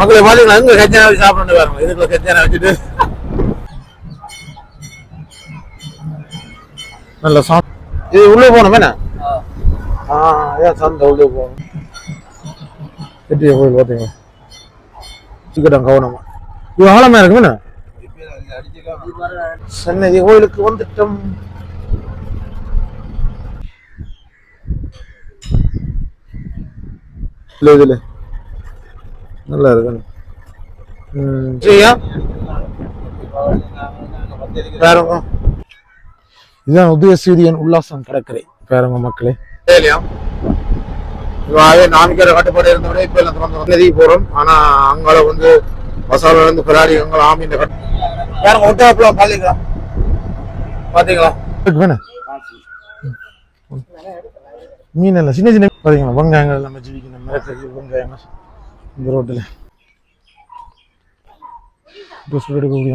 மக்களை பாத்தீங்களா எங்க கச்சான வச்சு சாப்பிட்டு பாருங்க. இதுக்குள்ள கச்சான வச்சுட்டு நல்ல சாப்பிட்டு இது உள்ளே போகணும் என்ன? ஏன் சந்தை உள்ளே போகணும். செட்டிய கோயில் பார்த்தீங்களா டிக்கெட் கவனமா இது ஆழமா இருக்கு என்ன? சன்னதி கோயிலுக்கு வந்துட்டோம். இதுல நல்லா இருக்கு. இதுதான் உதயசூரியன் உல்லாசம் கடற்கரை பேரங்க மக்களே. நான்கு கட்டுப்பாடு இருந்தோட இப்ப நதி போறோம். ஆனா அங்கால வந்து மசாலா இருந்து பிராடி அங்கே ஆமி இந்த பேரங்க ஒட்டாப்புல பாத்தீங்களா பாத்தீங்களா மீன் எல்லாம் சின்ன சின்ன பாத்தீங்களா வெங்காயங்கள் நம்ம ஜீவிக்கணும் மிளகு வெங்காயம் இந்த ரோட்டில் எடுக்கக்கூடிய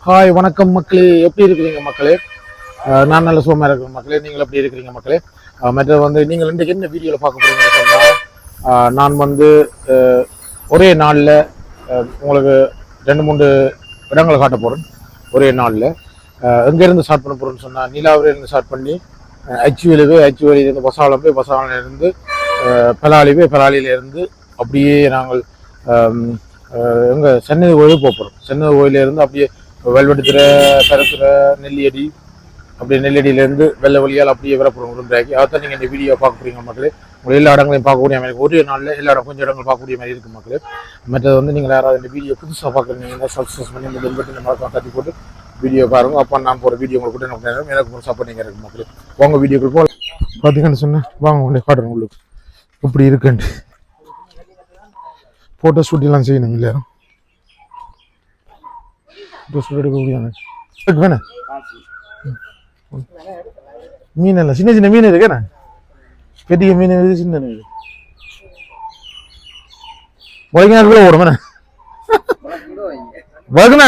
ஹாய் வணக்கம் மக்களே, எப்படி இருக்கிறீங்க மக்களே? நான் நல்ல சுகமாக இருக்கிற மக்களே. நீங்கள் எப்படி இருக்கிறீங்க மக்களே? மற்ற வந்து நீங்கள் இன்றைக்கு என்ன வீடியோவில் பார்க்க போகிறீங்கன்னு சொன்னால், நான் வந்து ஒரே நாளில் உங்களுக்கு 2-3 இடங்களை காட்ட போகிறேன். ஒரே நாளில் எங்கேருந்து ஸ்டார்ட் பண்ண போகிறேன்னு சொன்னால், நீலாவரியிலேருந்து ஸ்டார்ட் பண்ணி அச்சுவேலியிலேருந்து பசாலம் போய் பசாலிலேருந்து பலாலி போய் பலாலியிலேருந்து அப்படியே நாங்கள் எங்கள் சென்னை கோயில் போகிறோம். சென்னை கோயிலேருந்து அப்படியே வெல்வெடுத்துற பரத்துற நெல்லியடி அப்படியே நெல்லியடியிலேருந்து வெள்ளை வழியால் அப்படியே வரப்போகிறோம் உருண்டாக்கி. அதான் நீங்கள் இந்த வீடியோ பார்க்க போகிறீங்க மக்களே. உங்கள் எல்லா இடங்களையும் பார்க்கக்கூடிய மாதிரி ஒரே நாளில் எல்லா இடம் கொஞ்சம் இடங்கள் பார்க்கக்கூடிய மாதிரி இருக்குது மக்களே. மற்றது வந்து நீங்கள் யாராவது இந்த வீடியோ புதுசாக பார்க்குறீங்கன்னா சப்ஸ்கிரைப் பண்ணி இந்த பெல் பட்டன் மறக்காம தட்டி போட்டு வீடியோ பாருங்க. அப்போ நான் போகிற வீடியோ உங்களுக்கு கூட எனக்கு ஒரு சப்போர்ட்டிங்காக இருக்குது மக்களே. உங்கள் வீடியோக்கு போல் பார்த்தீங்கன்னு சொன்னேன். வாங்க உங்களே காட்டுறேன் உங்களுக்கு இப்படி இருக்குன்ட்டு. ஃபோட்டோ ஷூட்டிங்லாம் செய்யணும் இல்லையா? வேணா மீன் எல்லாம் சின்ன சின்ன மீன் இருக்கேண்ணா. பெரிய மீன் இருக்குது, சின்ன மீன் வழங்கினா கூட ஓடும் வழங்கினா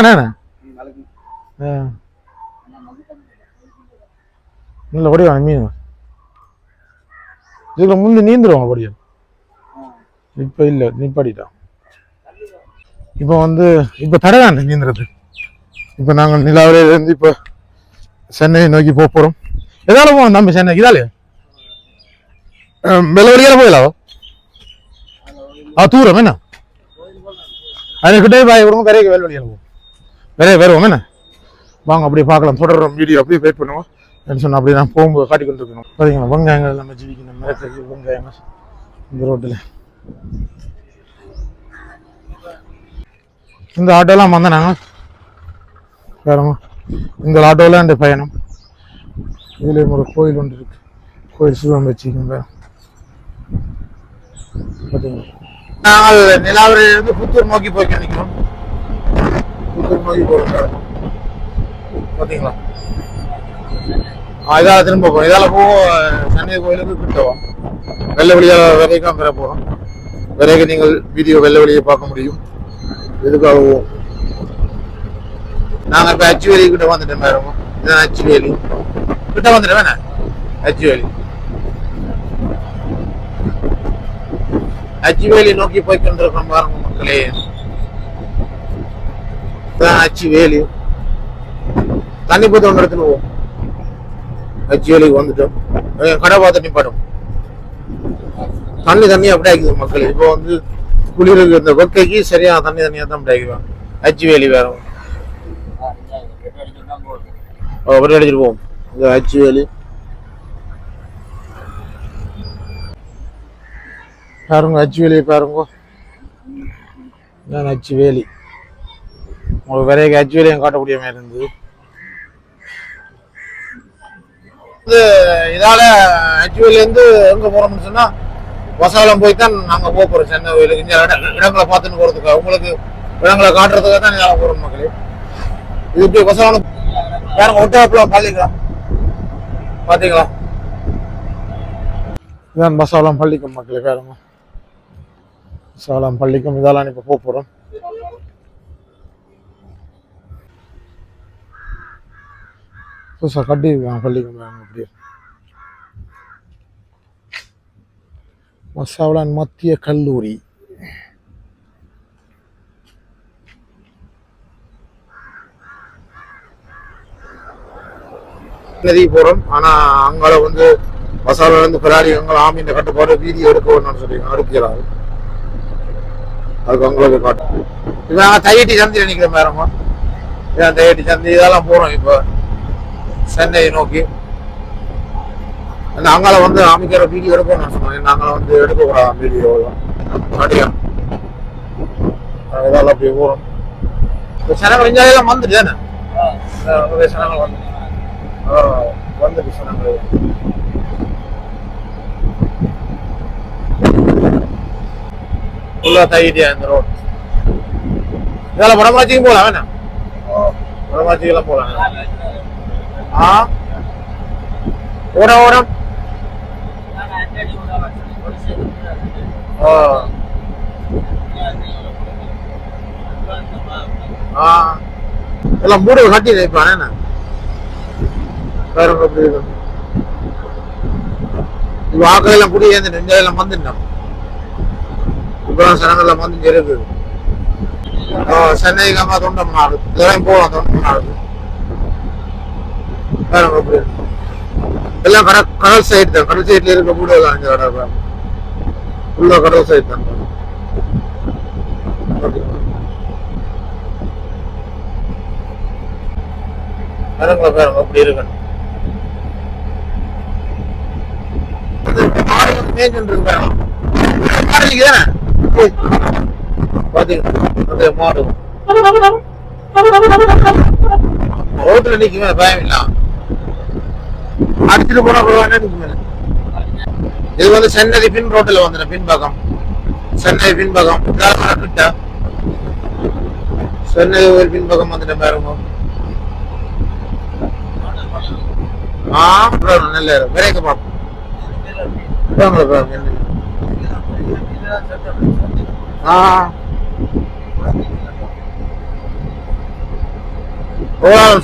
நல்ல படியா மீன் இதுல முந்தி நீந்துருவாங்க படியா. இப்ப இல்ல நிப்பாடிட்டான். இப்ப வந்து இப்ப தடைதான் நீந்துறது. இப்ப நாங்கள் நிலாவிலிருந்து இப்ப சென்னையை நோக்கி போறோம். எதால போவோம் தம்பி சென்னை? இதாலே வெள்ளவழியால போயிடலாம். தூரம் என்ன அதுக்கிட்டே பாய் விடுங்க. விரைக்கு வெள்ளவழியால போவோம். விரைய வருவோம் என்ன. வாங்க அப்படியே பார்க்கலாம். தொடர்றோம் வீடியோ அப்படியே வெயிட் பண்ணுவோம். என்ன சொன்னா அப்படியே நான் போகும்போது காட்டிக்கொண்டு இருக்கணும். பார்த்தீங்களா வெங்காயங்கள் நம்ம ஜீவிக்கணும் மிளகு வெங்காயம் இந்த ரோட்டில். இந்த ஆட்டோலாம் வந்தேன் நாங்கள் வேறங்க. இந்த ஆட்டோவில் அந்த பயணம். இதுலேயும் ஒரு கோயில் ஒன்று இருக்கு. கோயில் சிவம் வச்சுக்கோங்க. பார்த்தீங்களா நாங்கள் நிலாவரிலிருந்து புத்தூர் நோக்கி போய் நினைக்கிறோம். புத்தூர் நோக்கி போகிறோம். பார்த்தீங்களா இதால் திரும்ப போகிறோம். இதால் போவோம் சென்னை கோயிலுக்கு கிட்டவோம். வெள்ளை வழியாக விரைக்காம பெற போகிறோம். விரைக்கு நீங்கள் வீடியோ வெள்ளை வழியை பார்க்க முடியும். எதுக்காகவும் நாங்கள் இப்போ அச்சுவேலி கிட்ட வந்துட்டோம். பாருங்க இதுதான் அச்சுவேலி கிட்ட வந்துட்டோம். வேணா அச்சுவேலி நோக்கி போய் கொண்டிருக்கோம். பாருங்க மக்களே இதுதான் அச்சுவேலி. தண்ணி பத்து ஒன்று எடுத்துன்னு அச்சுவேலிக்கு வந்துட்டோம். கடை பார்த்து நிப்பாட்டும். தண்ணி அப்படியே ஆக்குது மக்கள். இப்போ வந்து குளிருக்கு இந்த வெக்கைக்கு சரியா தண்ணியா தான் அப்படியாக்குவாங்க. அச்சுவேலி வேற அடிச்சுட்டு போவோம். இந்த அச்சுவேலி பாருங்க. அச்சுவேலியை பாருங்க. அச்சுவேலி உங்களுக்கு விரைக்கு அச்சுவேலியும் காட்டக்கூடிய மாதிரி இருந்தது. இதால அச்சுவேலியிலேருந்து எங்க போறோம்னு சொன்னா வசாலம் போய் தான் நாங்க போறோம். சென்னை கோயிலுக்கு இந்த இடங்களை பார்த்துன்னு போறதுக்காக உங்களுக்கு இடங்களை காட்டுறதுக்காக தான் நாங்க போறோம் மக்களே. இது இப்படி வசாலம் வேற ஒட்டாப்புலாம் பள்ளிக்கலாம் பாத்தீங்களா. இதான் பசாலம் பள்ளிக்கும் மக்களே. பாருங்க பசாலம் பள்ளிக்கும் இதெல்லாம் இப்ப போறோம். புதுசாக கட்டியிருக்காங்க பள்ளிக்கு அப்படியே. மசாவலான் மத்திய கல்லூரி. நதி போறோம். ஆனா அங்கால வந்து மசாலா வந்து பிராடி அங்கே ஆமீன் கட்டுப்பாடு வீடியோ எடுக்க வேணும்னு சொல்லி அனுப்பிக்கிறாரு. அதுக்கு அவங்களுக்கு காட்டும். இவன் தையட்டி சந்தி நினைக்கிற மேரமா இதான் தையட்டி சந்தி இதெல்லாம் போறோம் இப்போ சென்னையை நோக்கி. அந்த அங்கால வந்து அமைக்கிற வீடியோ எடுக்கணும்னு சொன்னாங்க. நாங்கள வந்து எடுக்கக்கூடாது வீடியோ காட்டியா இதெல்லாம் அப்படி போறோம். சனங்கள் இஞ்சாலாம் வந்துட்டு தானே சனங்கள் வந்து வந்துட்டு சனங்கள் ஃபுல்லா தைட்டியா இந்த ரோட். இதெல்லாம் வடமாச்சிக்கும் போகலாம் வேணா வடமாச்சிக்கெல்லாம் போகலாம். ஓடம் ஓடம் எல்லாம் மூட கட்டி நினைப்பானே வேற எப்படி இருக்கு. இப்போ ஆக்கள் எல்லாம் குடி ஏந்து நெஞ்செல்லாம் வந்துட்டோம். இப்பெல்லாம் சனங்கள்லாம் வந்து இருக்குது. சென்னைக்கு அம்மா தொண்டம்னாரு இதெல்லாம் போகலாம். தொண்டம்னாரு வேற எப்படி எல்லாம் கடல் சைடு தான். கடல் சைட்ல இருக்க கூட ஃபுல்லா கடல் சைடு தான். வேறங்களை பேருங்க அப்படி இருக்கணும். மாடு ரோட்ல நிக்குமே பயம் இல்ல அடிச்சுட்டு போனா நிக்குமே. இது வந்து சென்னை பின் ரோட்டில் வந்துடும். பின்பக்கம் சென்னை பின்பக்கம் கிட்ட சென்னை ஒரு பின்பக்கம் வந்துட்ட பாருங்க. நல்ல விரைக்க பார்ப்போம்.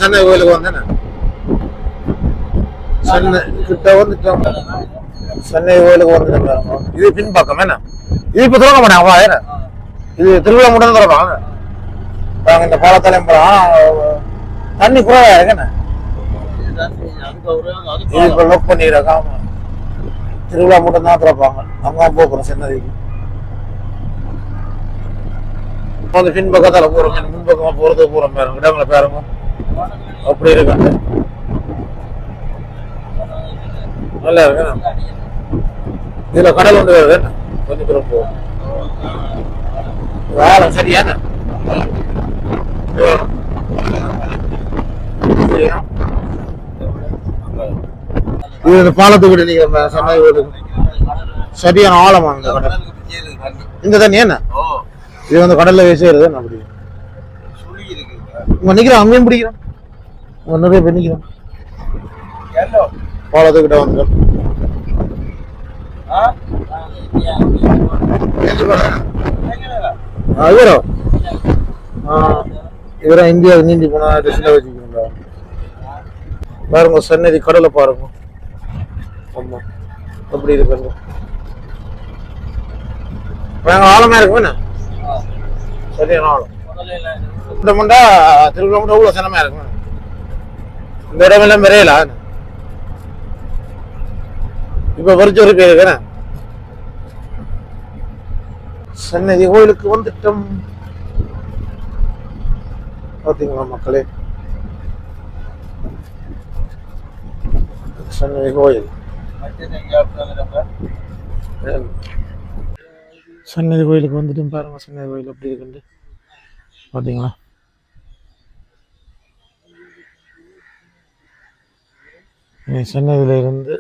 சென்னை கோயிலுக்கு வந்தேன். சென்னை கிட்ட வந்துட்டோம். சென்னை கோயிலுக்கு வந்துட்டோம். இது பின்பக்கம் என்ன இது இப்ப திறக்க மாட்டேன். அவா ஏன்னா இது திருவிழா மட்டும் தான் திறப்பாங்க. நாங்க இந்த பாலத்தாலையும் போறோம். தண்ணி குறைவா இருக்குண்ணே. இப்ப லோக் பண்ணிடுறாங்க. திருவிழா மட்டும் தான் திறப்பாங்க. அங்க போக்குறோம் சென்னதிக்கு. வந்து பின்பக்கத்தால போறோம். முன்பக்கமா போறது போறோம். பேருங்க இடங்களை பேருங்க அப்படி இருக்காங்க. நல்லா இருக்கு. இதுல கடல் வந்து வருது. கொஞ்சம் தூரம் போகும். வேலை சரியான இது இந்த பாலத்துக்கிட்ட நீங்க சொன்ன சரியான ஆழமா இந்த கடல். இந்த தண்ணி என்ன இது வந்து கடல்ல வீசுறது அப்படி உங்க நிக்கிறோம். அங்கேயும் பிடிக்கிறோம். உங்க நிறைய பேர் நிக்கிறோம். பாலத்துக்கிட்ட வந்து இவரா இந்தியா நீந்தி போனா வச்சுக்கிறோம். பாருங்க சென்னை கடலை பாருங்க. ஆமா அப்படி இருக்கு. ஆழமா இருக்குமே சரியான ஆழம். இந்த முண்டா திருவிழா முண்டா அவ்வளவு சனமா இருக்கும். இந்த இடமெல்லாம் விரையல இப்ப வரிச்சொரு பேர் இருக்கிறேன். சென்னை கோயிலுக்கு வந்துட்டோம். பாத்தீங்களா மக்களே சென்னை கோயில். சென்னை கோயிலுக்கு வந்துட்டு பாருங்க. சென்னை கோயில் எப்படி இருக்குன்னு பாத்தீங்களா. சென்னையில இருந்து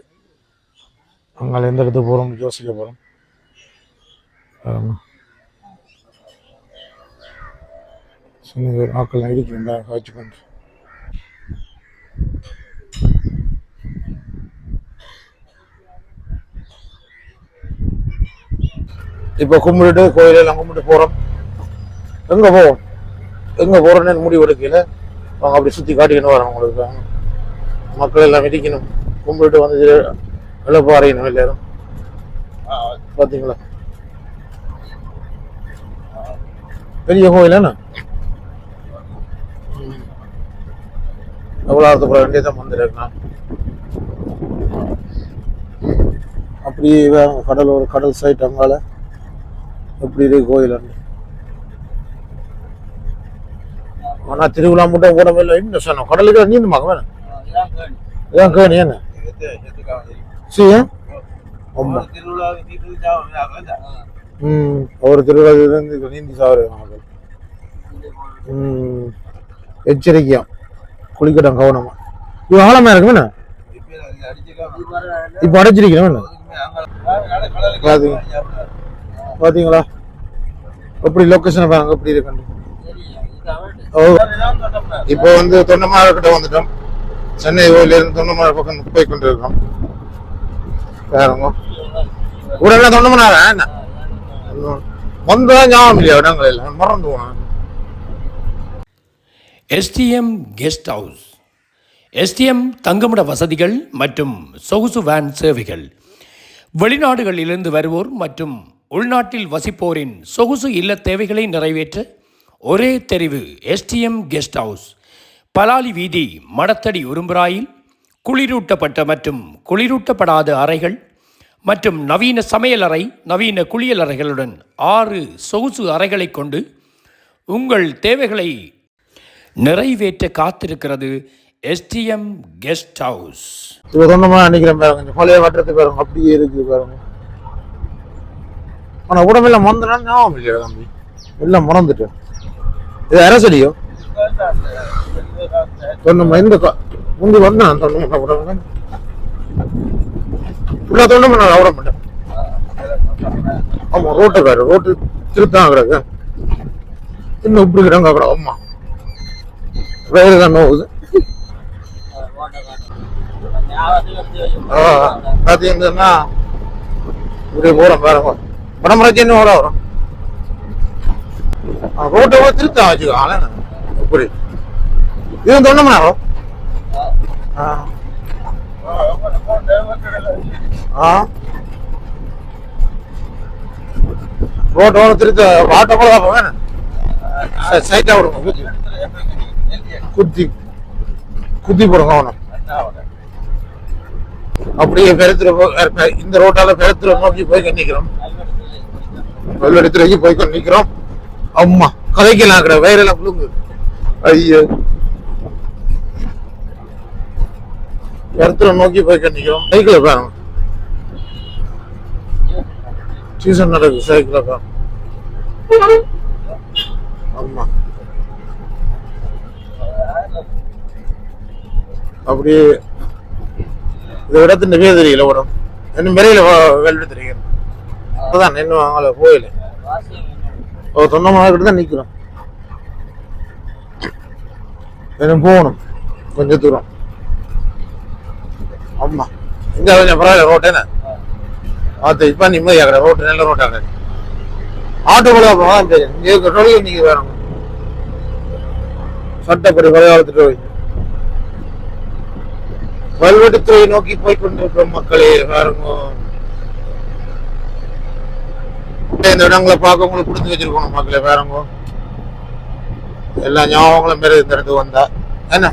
அங்கே எந்த இடத்துக்கு போறோம்னு யோசிக்க போறோம். சென்னை ஆக்கள் இடிக்கிறேன் காய்ச்சி பண்றேன். இப்போ கும்பிட்டு கோயிலெல்லாம் கும்பிட்டு போறோம். எங்க போவோம் எங்க போறோம்னு முடிவு எடுக்கல. அவங்க அப்படி சுத்தி காட்டிக்கணும் வரோம். உங்களுக்கு மக்கள் எல்லாம் மிதிக்கணும், கும்பிட்டு வந்து இழப்பாறையணும் எல்லாரும். பாத்தீங்களா பெரிய கோயில் என்ன எவ்வளோ அர்த்தப்பட வேண்டியதான் வந்திருக்கலாம். அப்படியே கடல் சைட் அங்கால எப்படி இருக்கு கோயில். ஆனா திருவிழா மட்டும் கூட இல்லை என்ன சொன்னோம், கடலுக்கு நீந்து பார்க்க வேணும். இதான் கேணி என்ன சரி ஒரு திருவிழா நீந்தி சாவர எச்சரிக்கையா குளிக்கட்டும் கவனமா. இது ஆழமா இருக்குமே இப்ப அடைச்சிருக்கிறேன். பாத்தீங்களா எப்படி லொகேஷன் பாருங்க எப்படி இருக்கு. இப்போ வந்து தொண்டமாறு கிட்ட வந்துட்டோம். சென்னை கோயில இருந்து தொண்டமாறு பக்கம் போய் கொண்டு இருக்கோம். பாருங்க உடனே தொண்டமாறா என்ன வந்ததான் ஞாபகம் இல்லையா இடங்கள் எல்லாம் மறந்துவான். STM கெஸ்ட் ஹவுஸ், STM தங்குமிட வசதிகள் மற்றும் சொகுசு வேன் சேவைகள். வெளிநாடுகளிலிருந்து வருவோர் மற்றும் உள்நாட்டில் வசிப்போரின் சொகுசு இல்ல தேவைகளை நிறைவேற்ற ஒரே தெரிவு STM கெஸ்ட் ஹவுஸ். பலாலி வீதி, மடத்தடி உரும்புராயில் குளிரூட்டப்பட்ட மற்றும் குளிரூட்டப்படாத அறைகள் மற்றும் நவீன சமையலறை, நவீன குளியலறைகளுடன் 6 சொகுசு அறைகளை கொண்டு உங்கள் தேவைகளை நிறைவேற்ற காத்திருக்கிறது STM கெஸ்ட் ஹவுஸ். நினைக்கிறேன் பாருங்க, பழைய வட்டத்துக்கு பாருங்க அப்படியே இருக்கு பாருங்க. ஆனா உடம்பெல்லாம் மறந்துனா ஞாபகம் இல்லையா தம்பி, எல்லாம் மறந்துட்டேன். இது அரசடியோ தொண்ணூமா இந்த முந்தி வந்தான் தொண்ணூமா உடம்பு தொண்ணூமா அவட மாட்டேன். ஆமா ரோட்டுக்காரு ரோட்டு திருத்தான் கிடக்கு இன்னும் இப்படி கிடங்க கூட. அம்மா வேறு தான் நோவுது. பாத்தீங்கன்னா இப்படி போறோம் பாருங்க, வடமராட்சி என்ன ஓட வரும் ரோட்டை திருத்தா வச்சுக்கோ. இப்படி இது தொண்டமனா ரோட்டோட திருத்த வாட்ட கூட வேணும் சைட்டா விடுங்க குத்தி குத்தி போடுங்க அவனும். அப்படியே பெருத்துல இந்த ரோட்டால பெருத்துல நோக்கி போய் கண்டிக்கிறோம், வெள்ளெடுத்துறைக்கு போய் கண்டிக்கிறோம். அம்மா கதைக்கலாம் கிட வயிறெல்லாம் புழுங்கு. ஐயோ பெருத்துல நோக்கி போய் கண்டிக்கிறோம். சைக்கிள பாருங்க சீசன் நடக்குது சைக்கிள பாருங்க. ஆமா அப்படியே இந்த இடத்துல பேர் தெரியல உடம்பு இன்னும் மெரையில வெள்ளை தெரியும். அதான் இன்னும் அவங்கள கோயில் தொண்டமாக தான் நிக்கிறோம். இன்னும் போகணும் கொஞ்சம் தூரம். ஆமா இங்க கொஞ்சம் பரவாயில்ல ரோட்டு என்ன பார்த்து இப்ப நிம்மதியாகிற ரோட்டு நல்ல ரோட்டாக ஆட்டோ கூட போகலாம் தெரியும். நீங்க வேணும் சட்டப்படி விளையாடுத்துட்டு போய் வல்வெடுத்துறை நோக்கி போய் கொண்டிருக்கிறோம் மக்களே. பாருங்க இந்த இடங்களை பார்க்க உங்களுக்கு கொடுத்து வச்சிருக்கணும் மக்களே. பாருங்க எல்லா ஞாபகங்களும் பேர் இந்த இடத்துக்கு வந்தா என்ன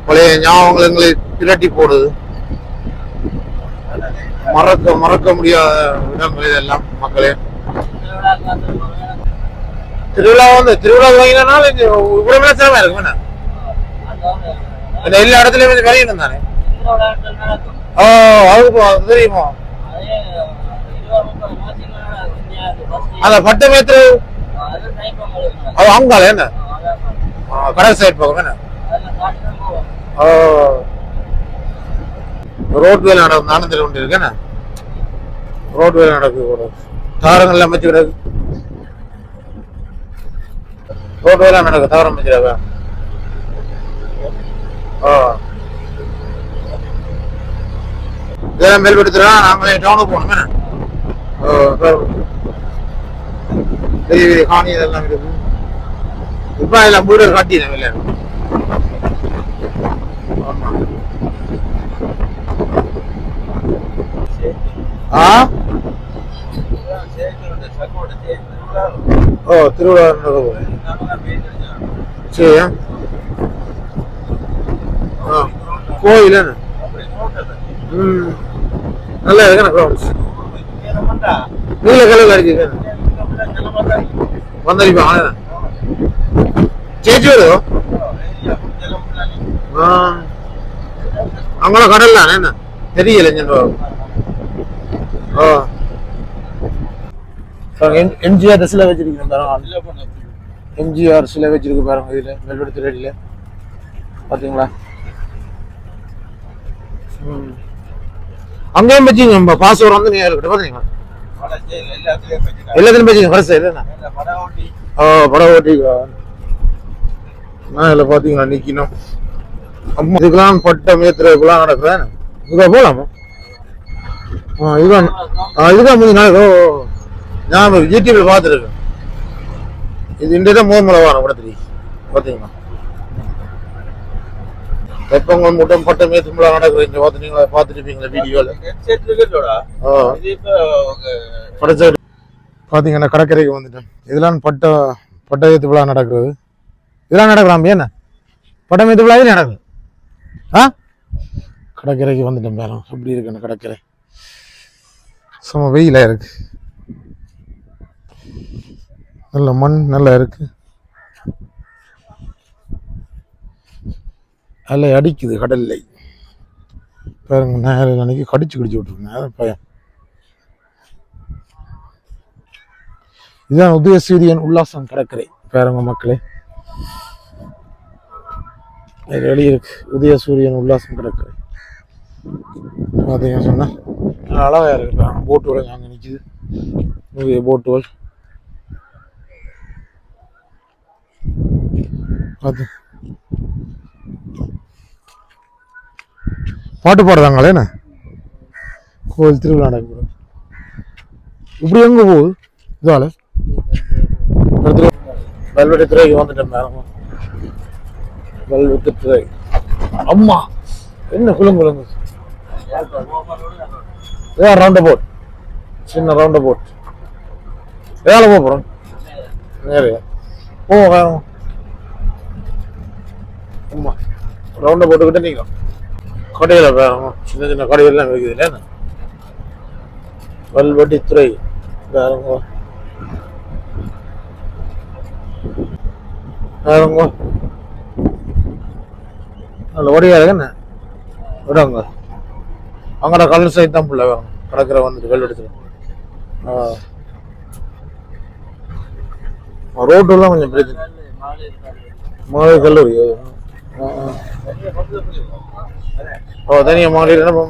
பழைய ஞாபகங்கள் எங்களை திரட்டி போடுது. மறக்க முடியாத இடங்கள் இதெல்லாம் மக்களே. திருவிழா வாங்கினால உடம்புல சிரமம் இருக்கும் என்ன எல்லா இடத்துலயும் விளையிடும் தானே. அதுக்கு தெரியுமா அந்த பட்டமேத்து அது அங்கால என்ன கடல் சைட் பக்கம் என்ன ரோட் வேலை நடந்து கொண்டு இருக்கு என்ன ரோட் வேலை நடக்கு தாரங்கள்லாம் அமைச்சு கிடக்கு. ரோட் வேலை நடக்கு தாரம் அமைச்சிடாங்க. இதெல்லாம் மேல்படுத்துறா நாங்களே டவுனுக்கு போகணுமே. காணி இதெல்லாம் இருக்கு. இப்ப எல்லாம் வீடு காட்டினேன். ஆமா ஆ ஓ திருவிழா சரியா கோயில் ம் நல்லா இருக்கு கிரவுண்ட்ஸ் நீல கலர் அடிச்சு வந்தடிப்பாங்க சேச்சி வருதோ அவங்களாம் கடல் தானே என்ன தெரியல ஓ எம்ஜிஆர் சிலை வச்சிருக்கீங்க பாருங்க எம்ஜிஆர் சிலை வச்சிருக்கு பாருங்க இதுல வெல்வெடுத்து ரெடியில பாத்தீங்களா அங்கேயும் வச்சுங்க பாஸ்வேர்ட் வந்து நீங்க இருக்கட்டும் பாத்தீங்களா எல்லாத்துலயும் வச்சுங்க கடைசி இல்லைண்ணா படம் ஓட்டி இதில் பாத்தீங்களா நிக்கணும் அம்மா இதுக்கெல்லாம் பட்ட மேத்திரலாம் நடக்குறேன் இதுக்காக போலாமா இதுதான் இதுதான் முடிஞ்ச நாள் ஏதோ நான் யூடியூப்ல பார்த்துருக்கேன் இது இன்றைதான் மூல வாரம் கூட தெரியும் பார்த்தீங்களா வெப்பங்கள் மூட்டம் பட்ட மேத்துக்குள்ள நடக்குது இங்க பார்த்து நீங்க பார்த்துருப்பீங்களா வீடியோல பார்த்தீங்கன்னா கடற்கரைக்கு வந்துட்டேன் இதெல்லாம் பட்ட ஏத்து விழா நடக்கிறது இதெல்லாம் நடக்கலாம் என்ன பட்டம் ஏத்து விழா நடக்குது கடற்கரைக்கு வந்துட்டேன் பேரம் எப்படி இருக்கு கடற்கரை சும்மா வெயிலா இருக்கு நல்ல மண் நல்லா இருக்கு அலை அடிக்குது கடல்ல பாருங்க நேரம் அன்னைக்கு கடிச்சு விட்டுருங்க பையன் இதுதான் உதயசூரியன் உல்லாசம் கடற்கரை பாருங்க மக்களே வெளியே இருக்கு உதயசூரியன் உல்லாசம் கடற்கரை பார்த்தீங்க சொன்னா அழகா இருக்கு போட்டுகள் அங்கே நிற்குது போட்டுகள் அது பாட்டு பாடுறாங்களே என்ன கோவில் திருவிழா நடக்குது இப்படி எங்க போகுது இதால வெல்வெட்டு துறைக்கு வந்துட்டேன் மேடம் வெல்வெட்டு துறை அம்மா என்ன குழுங்குழுங்கு ஏன் ரவுண்ட் போட் சின்ன ரவுண்ட் போட் ஏதால போகிறோம் நேரையா வேணும் அம்மா ரவுண்டை போட்டுக்கிட்டே நீங்க கடையில் வேணும் சின்ன சின்ன கடையெல்லாம் வைக்குது இல்லையா வெல்வெட்டி துறை வேறங்க வேறங்க நல்ல ஒடியா இருக்கு என்ன விடாங்க அங்கட கல் சைட் தான் பிள்ளை வேணும் கடற்கரை வந்துட்டு வெல்வெட்டி ரோட்டெல்லாம் கொஞ்சம் பிரச்சனை மாலை கல்லூரி தனியா மாலையில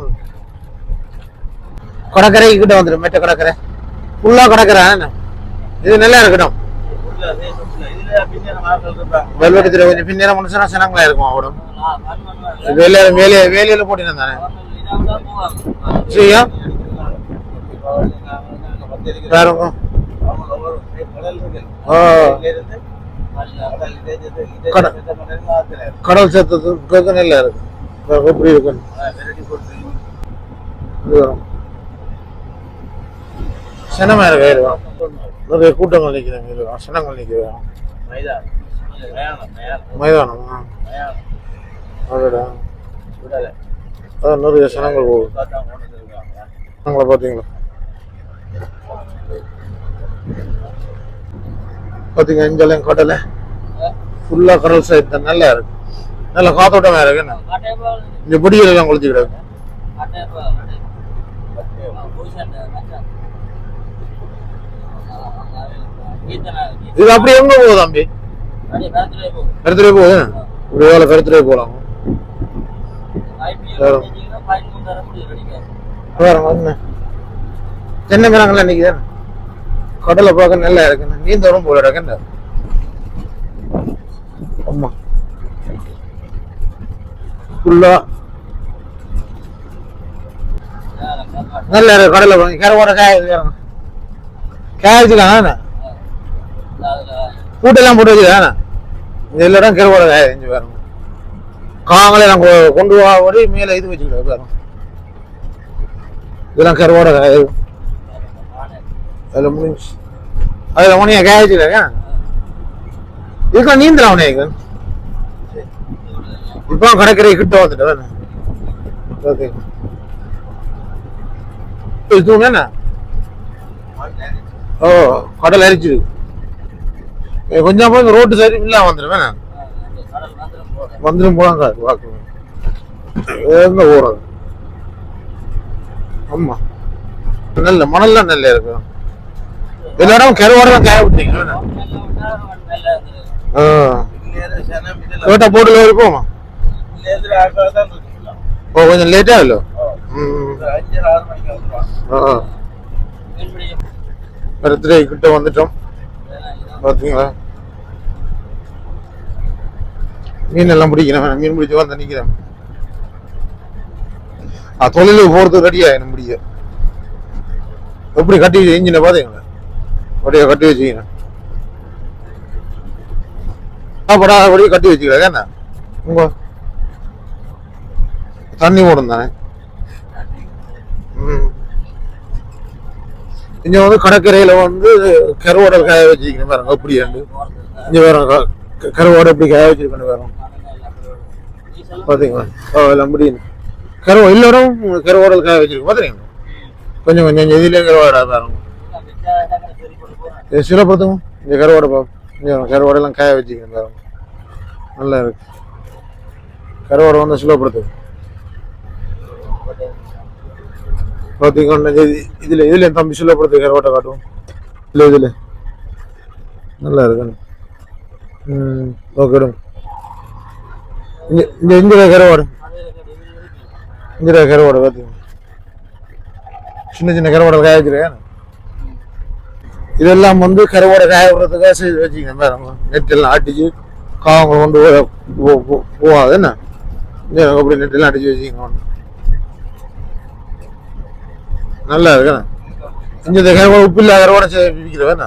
கடற்கரை கிட்ட வந்துடும் மெட்ட கடற்கரை ஃபுல்லா கடற்கரை இது நல்லா இருக்கட்டும் வெல்வெட்டத்துல கொஞ்சம் பின்னேற மனுஷனா சனங்களா இருக்கும் அவடும் வேலையில போட்டினா தானே சரியா பாருங்க கடல் சேர்த்தது நல்லா இருக்கு எப்படி இருக்கு சினமா இருக்கு நிறைய கூட்டங்கள் நிற்கிறாங்க சினங்கள் நிற்கிறாங்க மைதானம் அதான் நிறைய சினங்கள் போகுது பார்த்தீங்களா பார்த்தீங்க இங்கெல்லாம் கடலை ஃபுல்லா கடல் சைட் தான் நல்லா இருக்கு நல்ல காத்தோட்டமா இருக்கு என்ன இந்த பொடியெல்லாம் குளிச்சுக்கிடாது இது அப்படி எங்க போகுது தம்பி கருத்துறை போகுது ஒரு வேலை கருத்துறை போலாம் தென்னை மரங்கள்லாம் நிக்குது கடலை பார்க்க நல்லா இருக்கு நீந்தோறும் போல இருக்கு அம்மா ஃபுல்லா நல்ல இருக்கு கடலை கரவோட காய வச்சுக்காங்க பூட்டெல்லாம் போட்டு வச்சுக்காங்க இந்த இடம் கரவோட காய செஞ்சு பாருங்க காங்களே நாங்கள் கொண்டு ஓடி மேலே இது வச்சுக்கிட்டு பாருங்க இதெல்லாம் கருவாடை காய அதில் முடிஞ்சு அதில் உனைய காய வச்சுருக்காங்க இதுக்கெல்லாம் நீந்தலாம் உனைய இப்போ கடற்கரை கிட்ட வந்துட்டேன் ஓகே இதுவும் என்ன ஓ கடல் அரிச்சிருக்கு கொஞ்சம் போய் ரோட்டு சைடு இல்லை வந்துடுவேன் வந்துடும் போலாங்க வாக்கு எங்க ஓடுறது ஆமா நல்ல மணல்லாம் நல்ல இருக்கு எல்லா இடம் கருவாடு தான் காய விட்டீங்க கேட்டா போட்டு இருப்போமா ஓ கொஞ்சம் லேட்டா இல்லோ பர்த்டே கிட்ட வந்துட்டோம் பார்த்தீங்களா மீன் எல்லாம் பிடிக்கிறேன் மீன் பிடிச்சி வந்து நிற்கிறேன் தொழிலுக்கு போகிறதுக்கு ரெடியா என்ன முடிய எப்படி கட்டி இன்ஜினை பார்த்தீங்களா அப்படியே கட்டி வச்சுக்கிறேன் படாதபடியே கட்டி வச்சுக்கிறேன் என்ன உங்க தண்ணி ஓடும் தானே இங்க வந்து கடற்கரையில வந்து கருவாடை காய வச்சுக்கணும் பாருங்க அப்படி இங்க வேற கருவாடை எப்படி காய வச்சிருக்கணும் வேற பாத்தீங்களா எல்லாம் முடியும் கருவா எல்லாரும் கருவாடல் காய வச்சிருக்கோம் பாத்தீங்களா கொஞ்சம் கொஞ்சம் இதுலயே கருவாடா பாருங்க சிலப்படுத்துங்க இந்த கருவாடை பாப்போம் கருவாடெல்லாம் காய வச்சுக்கணும் பாருங்க நல்லா இருக்கு கருவாடை வந்து சிலப்படுத்துங்க பார்த்தீங்கன்னா இதுல தம்பி சிலப்படுத்து கருவாட்டை காட்டுவோம் இதுல நல்லா இருக்கு ஓகே இந்த கருவாடு இந்த கருவாடு பார்த்தீங்க சின்ன சின்ன கருவாடை காய வச்சிருக்கேன் இதெல்லாம் வந்து கருவாடை காய விடுறதுக்காக செய்து வச்சுக்கணும் பாருங்க நெட்டெல்லாம் அடிச்சு காவங்க கொண்டு போகாது என்ன அப்படி நெட்டெல்லாம் அடிச்சு வச்சுக்கணும் நல்லா இருக்கு இந்த கருவாடு உப்பு இல்லாத கருவாடை விற்கிறவன்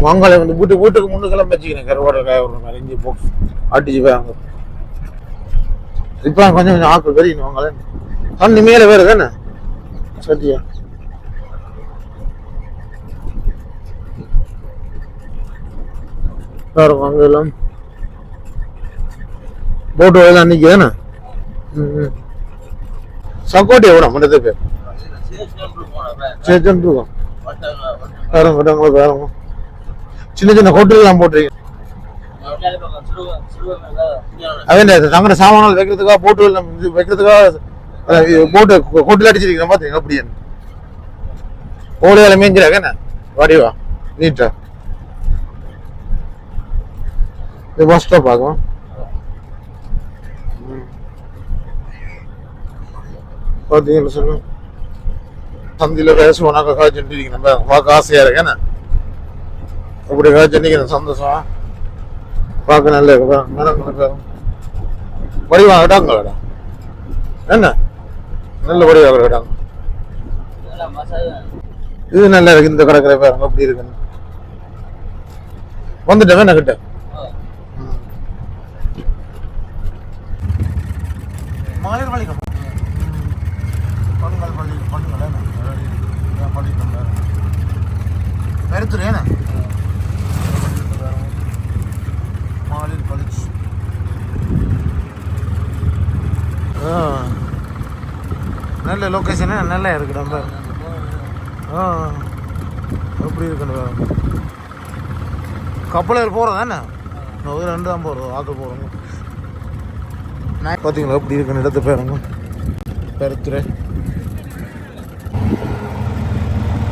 வாங்காலே வந்து வீட்டுக்கு முன்னுக்கெல்லாம் வச்சுக்கிறேன் கருவாடை காய விடுற மாதிரி இஞ்சி போட்டு அடிச்சு போய் இப்போ கொஞ்சம் கொஞ்சம் ஆக்கள் பெரியணும் வாங்கல தண்ணி மேலே வேறு தானே சத்தியா பாருங்க அங்கே எல்லாம் போட்டு எல்லாம் அன்னைக்கு தானே சக்கோட்டி எவ்வளோ மண்டது பேர் சரி இருக்கும் பாருங்க பாருங்க சின்ன சின்ன ஹோட்டல்லாம் போட்டுருக்கீங்க அதே தங்குற சாமான்கள் வைக்கிறதுக்காக போட்டு வைக்கிறதுக்காக போட்டு ஹோட்டல் அடிச்சிருக்கீங்க பாத்தீங்க அப்படியே ஓடையால மேஞ்சிராக்க என்ன வடிவா நீட்டா இது பஸ் ஸ்டாப் ஆகும் பார்த்தீங்கன்னு சொல்லு சந்தியில் பேசுவோனாக்கா காய்ச்சிட்டு நம்ம பார்க்க ஆசையா இருக்கு என்ன அப்படி காய்ச்சி சந்தோஷமா பார்க்க நல்ல இருக்கு வடிவாக இடாங்க என்ன நல்ல வடிவாக இடாங்க இது நல்லா இருக்கு இந்த கடற்கரை பாருங்க அப்படி இருக்குன்னு வந்துட்டேன் என்ன கிட்ட மகளிர் பள்ளிக்கு பொங்கல் பள்ளி பொண்ணுங்கள பள்ளி பெருத்துரு ஏன்னா மகளிர் பள்ளி நல்ல லொக்கேஷனு நல்லா இருக்கு நம்ம எப்படி இருக்குன்னு கப்பலில் போகிறோம் தானே ஒரு 2 தான் போகிறோம் ஆக்கள் போகிறோங்க பார்த்தீங்களா எப்படி இருக்குன்னு இடத்து பேருங்க பெருத்துறை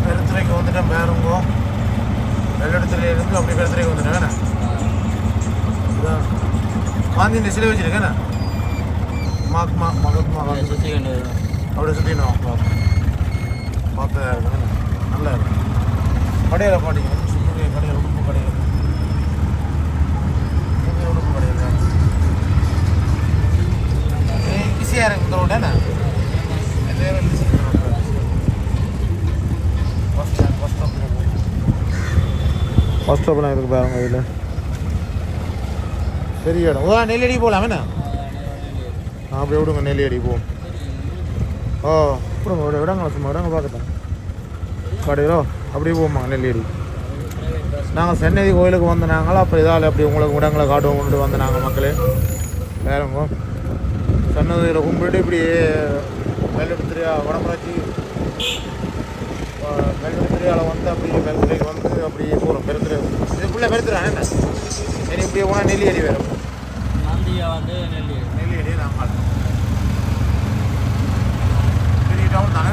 பெருத்துறைக்கு வந்துட்டேன் பேருங்க வெள்ளத்துறையில இருந்து அப்படி பெருத்துறைக்கு வந்துட்டேன் காந்தி சிலை வச்சிருக்கேன் மகாத்மா காந்தி அப்படி சுற்றினோம் பார்த்தா இருக்குங்க நல்லா இருக்கு கடையில் பாட்டிங்க கடையில் உடுப்பு கடையில் உடுப்பு கடையில் ஈஸியாக இருக்கு இந்த ரோடு என்ன பஸ் ஸ்டாப்லாம் இருக்கு பாருங்க இதில் பெரிய இடம் நெல்லடி போகலாம் என்ன அப்படி விடுங்க நெல்லியடி போவோம் ஓ அப்புறம் இடங்களை சும்மா இடங்க பார்க்கத்தான் கடையிலோ அப்படியே போமாங்க நெல்லியடி. நாங்கள் சென்னை கோயிலுக்கு வந்து நாங்களா அப்போ இதால் அப்படி உங்களுக்கு இடங்களை காட்டுவோம் கொண்டு வந்து நாங்கள் மக்களே வேறங்க சன்னதியில் கும்பிட்டு இப்படி வெள்ளத்திரியா வடமராட்சி வெள்ளத்திரியாவில் வந்து அப்படியே வெள்ளத்திரைக்கு வந்து அப்படியே போகிறோம் பெருத்துறை இதுக்குள்ளே பெருத்துறான் என்ன சரி இப்படியே போனால் நெல்லியடி வேறு வந்து நெல்லியடி நாங்கள் பெரிய டவுன் தானே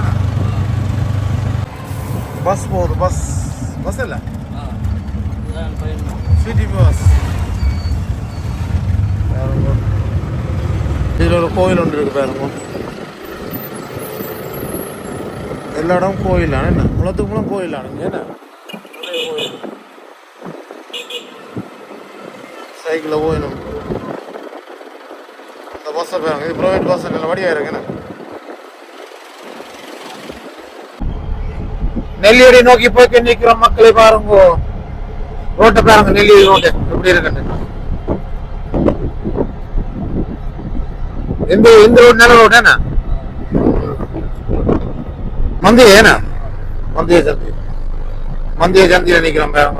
பஸ் போகுது பஸ் இல்லை சிட்டி பஸ். இதில் ஒரு கோயில் ஒன்று இருக்குது பாருங்க. எல்லா இடமும் கோயிலான என்ன முளத்துக்கு மூலம் கோயிலானுங்க என்ன கோயில் சைக்கிளில் போயிடும். இந்த பஸ்ஸை பாருங்க இது ப்ரைவேட் பஸ் நல்ல வடியாக இருக்குண்ணே. நெல்லியடி நோக்கி போய் நிற்கிற மக்களை பாருங்க. ரோட்டை பாருங்க நெல்லியடி ரோட்டு எப்படி இருக்கு. எந்த ரோடு நல்ல ரோடு என்ன மந்திய ஏன்னா மந்திய சந்தியில் நிற்கிறோம் பாருங்க.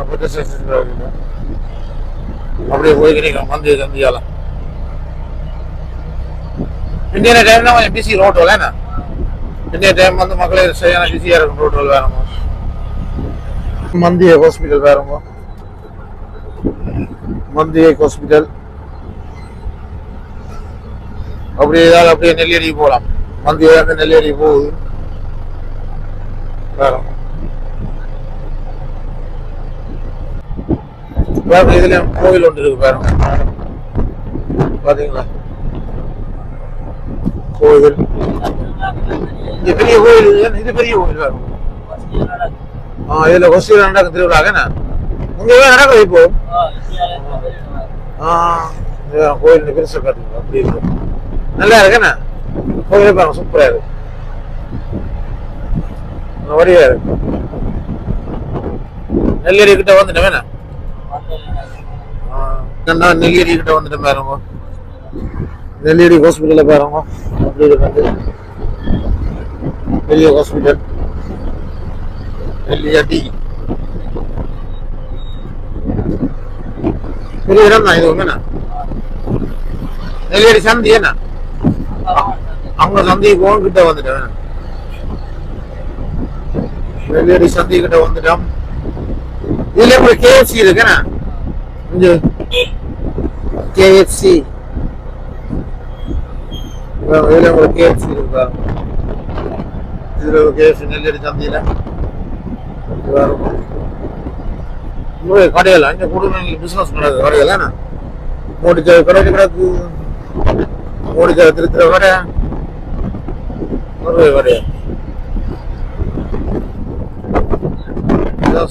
அப்படியே போய் நிற்கிறோம் மந்திய சந்தியால. இந்தியன் டைம் தான் கொஞ்சம் பிஸி ரோட்டு என்ன இந்திய டைம் வந்து மக்களே சரியான பிஸியாக இருக்கும் ரோட்டு வேறங்க. மந்திய ஹாஸ்பிட்டல் வேறங்க மந்திய ஹாஸ்பிட்டல் அப்படியே ஏதாவது அப்படியே நெல்லியடி போகலாம். மந்திய வந்து நெல்லியடி போகுது வேறங்க. இதுல கோயில் ஒன்று இருக்கு பாருங்க பாத்தீங்களா கோயில். இது பெரிய கோயில் இது பெரிய கோயில் பாருங்க. இதுல கொஸ்டின் நடக்கும் திருவிழா என்ன உங்க நடக்குது இப்போ கோயில் பெருசா காட்டுங்க அப்படி இருக்கு நல்லா இருக்குண்ணா கோயிலே பாருங்க சூப்பரா இருக்கு வடிவா இருக்கு. நெல்லியடி கிட்ட வந்துட்டேன் வேணா நெல்லியடி கிட்ட வந்துட்டேன் பாருங்க. நெல்லியடி ஹாஸ்பிட்டல்ல பாருங்க அப்படி இருக்கு பெரிய ஹாஸ்பிட்டல் நெல்லியடி பெரிய இடம் தான் இது வேணா. நெல்லியடி சந்தி என்ன அங்க சந்தி போன் கிட்ட வந்துட்டேன். நெல்லியடி சந்தி கிட்ட வந்துட்டோம். இதுல ஒரு கேஎஃப்சி இருக்குண்ணா இங்க கேஎஃப்சி இதுல ஒரு கேஎஃப்சி இருக்கு. இதுல ஒரு கேஎஃப்சி நெல்லியடி சந்தியில கடையில இங்க கூடுதல் பிசினஸ் நடக்குது கடையில மூடிச்ச கடைக்கு கிடக்கு மூடிச்ச திருத்திர கடை ஒரு கடையா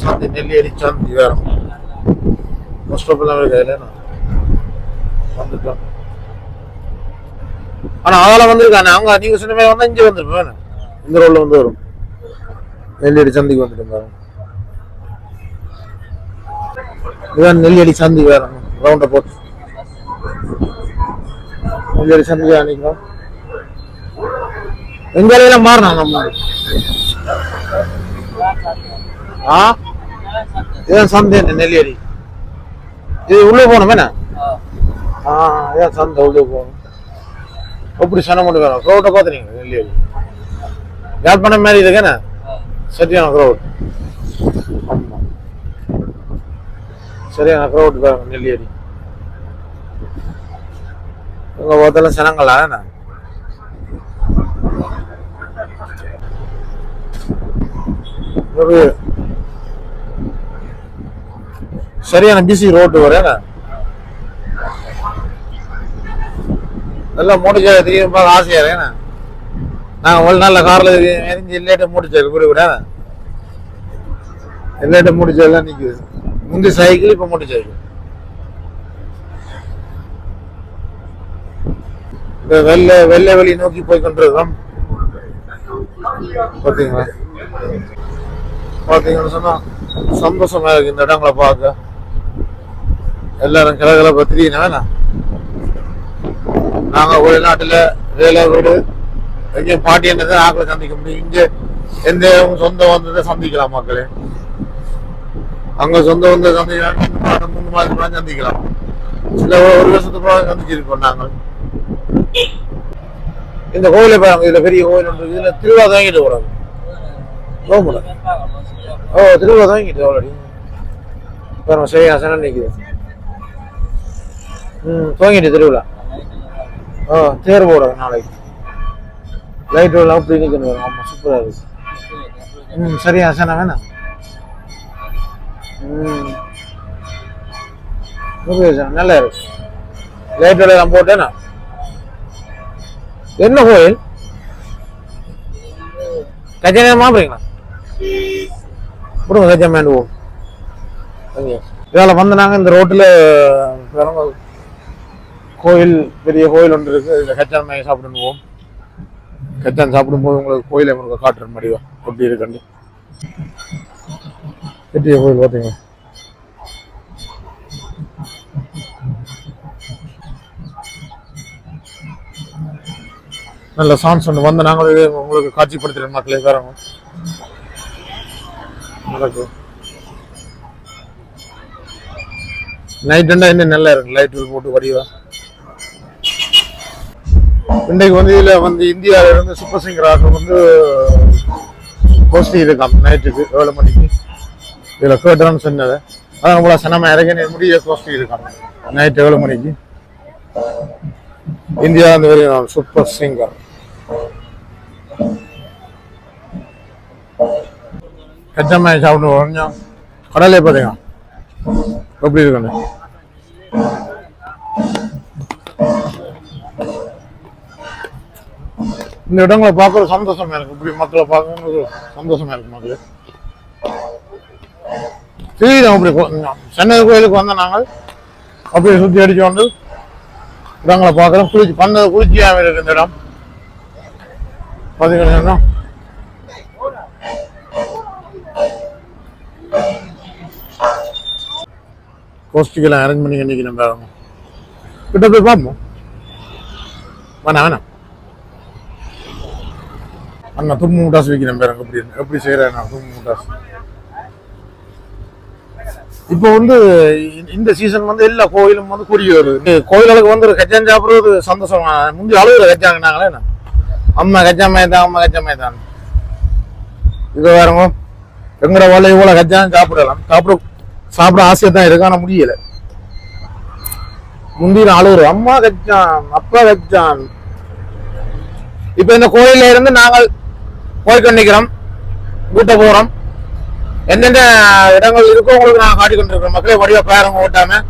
சந்தி நெல்லியடி சந்தி வேற பஸ் ஸ்டாப் எல்லாம் இருக்காது வந்துட்டோம். ஆனா அதெல்லாம் வந்திருக்கானே அவங்க நீங்க சொன்ன மாதிரி வந்தா இங்க வந்துருப்பேன் இந்த ரோட்ல வந்து வரும் நெல்லியடி சந்திக்கு வந்துட்டு பாருங்க. இதுதான் நெல்லியடி சந்தி வேற ரவுண்ட போட்டு நெல்லியடி சந்தி அன்னைக்கு எங்கெல்லாம் மாறினாங்க நம்ம இதுதான் சந்தை நெல்லியடி. இது உள்ளே போகணும் என்ன இதான் சந்தை உள்ளே போகணும். அப்படி சனம் கொண்டு வேணும் க்ரௌட்டை பார்த்துறீங்க நெல்லியடி யாழ்ப்பாணம் மாதிரி இருக்குண்ணே சரியான க்ரௌட். ஆமா சரியான க்ரௌட் பாருங்க நெல்லியடி உங்க பார்த்தாலும் சனங்களா என்ன சரியான பிசி ரோட்டு வர நல்லா மூடிச்சா தெரியும் பார்க்க ஆசையா இருக்கேண்ணா. நாங்கள் ஒரு நாளில் காரில் எரிஞ்சு இல்லைட்ட மூடிச்சாரு கூட கூட இல்லைட்ட மூடிச்சாலாம் நிற்குது. முந்தி சைக்கிள் இப்போ மூடிச்சாரு. இந்த வெள்ளை வெளி நோக்கி போய் கொண்டிருக்கோம். பார்த்தீங்களா பார்த்தீங்கன்னு சொன்னா சந்தோஷமா இருக்கு இந்த இடங்களை பார்க்க. எல்லாரும் கிழக்கில பத்திரினா நாங்கள் வெளிநாட்டில் வேலை வீடு இங்கே பாட்டி என்னதான் ஆக்களை சந்திக்க முடியும். இங்க எந்த சொந்தம் வந்ததை சந்திக்கலாம் மக்களே. அங்க சொந்தம் வந்த சந்திக்கலாம், 3 மாதத்துக்கு சந்திக்கலாம். சில 1 வருஷத்துக்கு சந்திச்சிருக்கோம் நாங்கள். இந்த கோயிலை பாருங்க, இதுல பெரிய கோயில் ஒன்று, இதுல திருவிழா தாங்கிட்டு போறாங்க. திருவிழா தாங்கிட்டு ஆல்ரெடி பாருங்க, செய்யாசனம் நிக்குது. துவங்கிட்டு திருவிழா. தேர் போடுறாங்க நாளைக்கு. லைட் எல்லாம் அப்படி நிக்கணும். ஆமா, சூப்பரா இருக்கு. சரியா சனா வேணாம். நல்லா இருக்கு. லைட் எல்லாம் போட்டேனா. என்ன கோயில்? கஜானா போறீங்களா? கொடுங்க கஜாமேண்டு போவோம். இதால வந்து நாங்க இந்த ரோட்டுல கோயில், பெரிய கோயில் ஒன்று இருக்கு. இதுல கச்சான் மேய சாப்பிட்டு போவோம். கச்சான் சாப்பிடும்போது உங்களுக்கு கோயிலை உங்களுக்கு காட்டுற மாதிரிவா எப்படி இருக்குன்னு. பெரிய கோயில் பார்த்தீங்க. நல்ல சாங்ஸ் ஒன்று வந்து நாங்கள் உங்களுக்கு காட்சிப்படுத்துகிறோம் மக்களே. வேறவங்க நடக்கும். நைட்டுண்டா இன்னும் நல்லா இருக்கு. லைட் போட்டு வடிவா. இன்றைக்கு வந்து இதுல வந்து இந்தியாவில இருந்து சூப்பர் சிங்கராக வந்து கோஷ்டி இருக்காம். நைட்டுக்கு 7 மணிக்கு இதுல கேட்டோன்னு சொன்னதை அதான் உங்களா சனமா இறங்கி முடிய கோஷ்டி இருக்காங்க. நைட்டு 7 மணிக்கு இந்தியா வந்து வெளியே சூப்பர் சிங்கர். கச்சமாய் சாப்பிடுவோம். கொஞ்சம் கடலை பார்த்தீங்க எப்படி இருக்கணும். இந்த இடங்களை பார்க்கறது சந்தோஷமா இருக்கு. இப்படி மக்களை பார்க்கறது சந்தோஷமா இருக்கு மக்களே. ஸ்ரீரம் அப்படி சென்னை கோயிலுக்கு வந்த நாங்கள் அப்படியே சுற்றி அடிச்சு கொண்டு இடங்களை பார்க்குறோம். குளிர்ச்சியாக இருக்கு இந்த இடம் பார்த்தீங்கன்னா. கோஷ்டிக்கெல்லாம் அரேஞ்ச் பண்ணி இன்னைக்கு நம்ம கிட்ட போய் பார்ப்போம். வேணாம் அண்ணா தும்மு முட்டாசு வைக்கிறேன் பேரங்க. எப்படி எப்படி செய்யறேன் தும்மு முட்டாசு. இப்போ வந்து இந்த சீசன் வந்து எல்லா கோயிலும் வந்து கூடி வருது. கோயிலுக்கு வந்து ஒரு கச்சான் சாப்பிட்றது சந்தோஷமா. முந்தி அழுகுற கச்சாங்கனாங்களே என்ன, அம்மா கச்சாமயத்தான் அம்மா கச்சாமயத்தான். இது வேறங்க எங்கட வேலை இவ்வளோ கச்சான் சாப்பிடலாம். சாப்பிட ஆசையா தான் இருக்கு, ஆனா முடியல. முந்தின அழுகுற அம்மா கச்சான் அப்பா கச்சான். இப்ப இந்த கோயில இருந்து நாங்கள் போய்கொண்டிருக்கிறோம். வீட்டை போறோம். எந்தெந்த இடங்கள் இருக்கோ உங்களுக்கு நான் காட்டி கொண்டிருக்கிறோம் மக்களே. வடிவா பேரங்க ஓட்டாம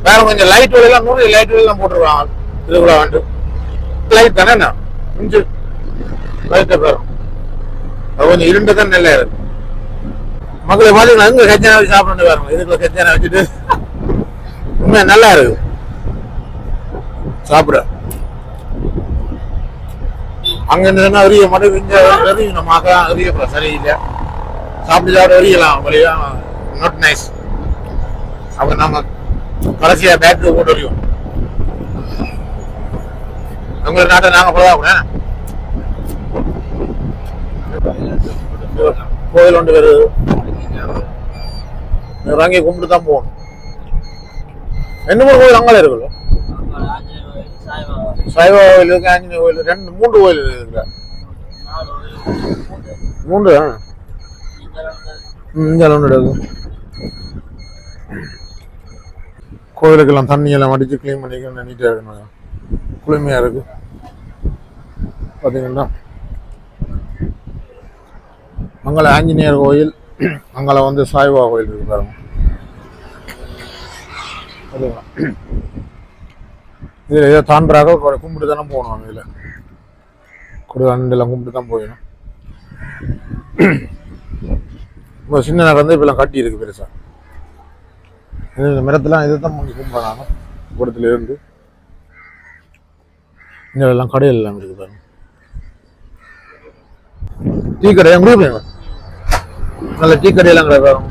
பேரங்க கொஞ்சம் லைட் வழியெல்லாம் 100 லைட் வழியெல்லாம் போட்டுருவாங்க. இதுக்குள்ள வந்து லைட் தானே என்ன கொஞ்சம் லைட்டை பேரும் அது கொஞ்சம் இருண்டு தான் நல்லா இருக்கு மக்களை. பார்த்தீங்கன்னா இங்க கச்சானா வச்சு சாப்பிட்டு பாருங்க. இதுக்குள்ள கச்சானா வச்சுட்டு உண்மையா நல்லா இருக்கு சாப்பிட. அங்க இருந்ததுன்னா அரிய மட்டும் இங்க நம்ம அரிய சரியில்லை. சாப்பிட்டு வரியலாம் வழியா நாட் நைஸ். அப்ப நம்ம கடைசியா பேட்டரி போட்டு வரையும் உங்களை நாட்டை நாங்க போதா கூட கோயில் ஒன்று வருது. வாங்கி கும்பிட்டு தான் போகணும். ரெண்டு 3 கோயில் அங்கே இருக்குல்ல. சைவ கோயில் இருக்கு, ஆஞ்சநேய கோயில், 2 3 கோயில் இருக்குல்ல. 3 இங்கே ஒன்று இருக்கு. கோயிலுக்கெல்லாம் தண்ணியெல்லாம் அடித்து க்ளீன் பண்ணிக்க நீட்டாக இருக்கணும். குளுமையாக இருக்கு பார்த்தீங்கன்னா. அங்கே ஆஞ்சநேயர் கோயில், அங்கே வந்து சாய்பாபா கோயில் இருக்கு பாருங்க. இதில் ஏதோ தாண்டாக கும்பிட்டு தானே போகணும். இதில் கொடுலாம் கும்பிட்டு தான் போயிடணும். இப்போ சின்ன நகர் வந்து இப்பெல்லாம் கட்டி இருக்கு பெருசா. இந்த மரத்துலாம் இதை தான் முன்னாடி கும்பிட்றாங்க. கூடத்துல இருந்து இங்கே எல்லாம் கடையில் எல்லாம் இருக்கு பாருங்க. டீ கடை எங்க நல்ல டீ கடையெல்லாம் கடை பாருங்க.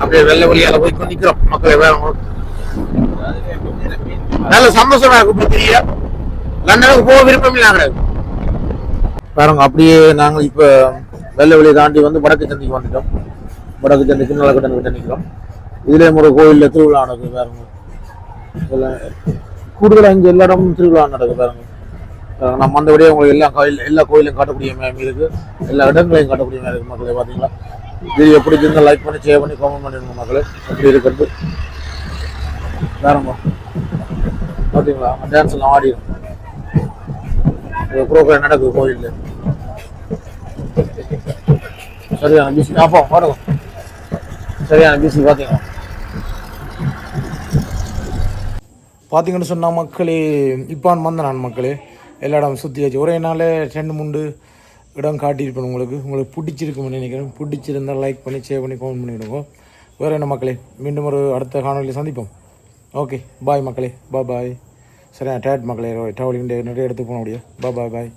அப்படியே வெள்ளை வழியால போய் நிக்கிறோம் மக்களை. வேற நல்ல சந்தோஷமா இருக்கு. லண்டனுக்கு போக விருப்பம் இல்லை பாருங்க. அப்படியே நாங்கள் இப்போ வெள்ளை வெளியை தாண்டி வந்து வடக்கு சந்திக்கு வந்துட்டோம். வடக்கு சந்திக்கு நல்லக்கட்டன் கிட்ட நிற்கிறோம். இதுலேயே ஒரு கோயிலில் திருவிழா நடக்குது பாருங்க. இதெல்லாம் கூடுதலாக இங்கே எல்லா இடமும் திருவிழா நடக்குது பாருங்க. நம்ம அந்தபடியே உங்களுக்கு எல்லா கோயிலையும் காட்டக்கூடிய மாதிரி இருக்கு, எல்லா இடங்களையும் காட்டக்கூடிய மாதிரி இருக்கு மக்களே. பார்த்தீங்களா? இது எப்படி இருந்தால் லைக் பண்ணி ஷேர் பண்ணி கமெண்ட் பண்ணிடுங்க மக்களே. எப்படி இருக்கிறது பாருங்க. பார்த்தீங்களா? டான்ஸ் எல்லாம் ஆடிடும். ப்ரோக்ராம் நடக்குது கோயிலில். சரியான பிசி. அப்போ பாருங்க, சரியான பிசி. பார்த்தீங்கன்னு சொன்னால் மக்களே, இப்பான் வந்த நான் மக்களே எல்லா இடம் சுற்றியாச்சு. ஒரே நாள் 2-3 இடம் காட்டியிருப்பேன் உங்களுக்கு பிடிச்சிருக்குன்னு நினைக்கிறேன். பிடிச்சிருந்தால் லைக் பண்ணி ஷேர் பண்ணி கமெண்ட் பண்ணிவிடுங்க. வேறு என்ன மக்களே, மீண்டும் ஒரு அடுத்த காணொலியில் சந்திப்போம். ஓகே பாய் மக்களே, பாய். சரியா டேட் மக்களே, டவலிங் நிறைய எடுத்து போக முடியும். பாய்.